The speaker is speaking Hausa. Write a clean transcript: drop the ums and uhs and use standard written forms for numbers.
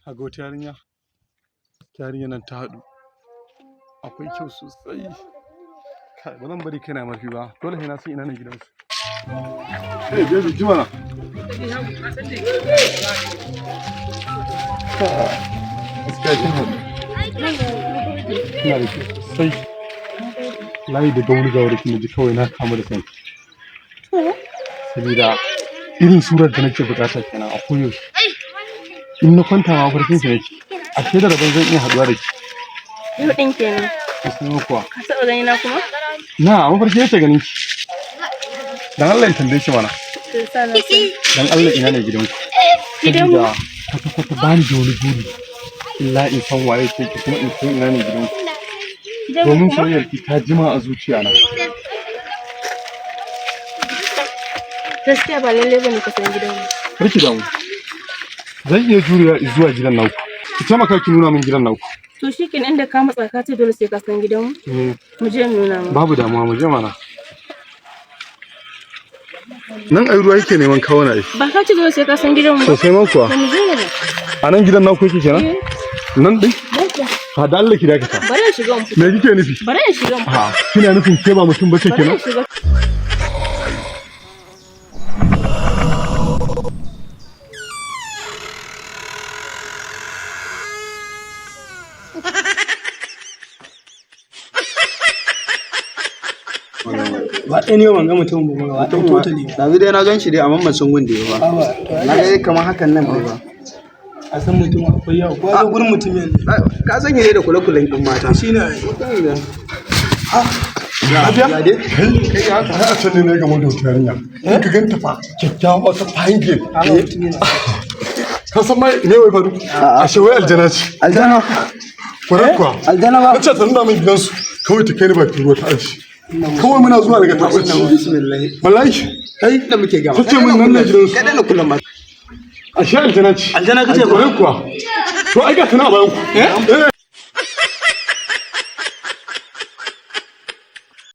Hago ta yarinya nan ta haɗu, akwai kyau sosai. Kai ba zan bari kaina mafi ba, dole sai na san ina ne gidansu. Eh baby ji mana. Gaskiya kin haɗu. Ina da kyau sosai. Layi da gauri kin ji kawai na kama da sanki. Sabida irin surar da nake bukata kenan a koyaushe. In na kwanta ma farkin ki nake. Ashe da rabon zan iya haɗuwa da ki. Yau ɗin kenan. Kusan kuwa. Ka taɓa gani na kuma? Na, a mafarki yake ganin ki. Dan Allah in tambaye ki mana. Dan Allah ina ne gidanku? Gidanmu. Kwata-kwata bani da wani buri. Illa in san waye ke ki kuma in san ina ne gidanku. Domin soyayyar ki ta jima a zuciya na. Gaskiya ba lallai bane ka san gidanmu. Barki da mu. Zan iya jurewa zuwa gidan naku. Ki taimaka ki nuna min gidan naku. To shikenan inda ka matsa ka ce dole sai ka san gidanmu. Mu je nuna mu. Babu damuwa mu je mana. Nan ai ruwa yake neman kawo na. Ba ka ce dole sai ka san gidanmu. Sosai ma kuwa. Mu je ne. A nan gidan naku yake kenan? Nan dai? Ha da Allah ki dakata. Bari in shiga mu. Me kike nufi? Bari in shiga mu. Ha kina nufin ke ba mutum bace kenan? Ba ɗaya ne ban ga mutum ba ba ɗan totally. Yanzu dai na gan shi dai amma ban san gunde ba. Na ga kamar hakan nan bai ba. A san mutum akwai yawa ko ga gurin mutum yanzu. Ka san ne da kula-kulan ɗin mata. Shi ne. Ya dai? Kai ga haka har a can ne ga mun da yarinya. In ka ganta fa kyakkyawa ta fahimge. Ka san mai me wai faru? A shawai aljana ce. Aljana. Kwarar kuwa. Aljana ba. Kace ta nuna min gidansu kawai ta kai ni bakin ruwa ta aji. Kawai muna zuwa daga tabbaci. Bismillah. Wallahi. Kai da muke gama. Tace min nan ne gidansu. Kada na kula mata. Ashe aljana ce. Aljana kace ba. Kwarar kuwa. To ai ga tana a bayan ku.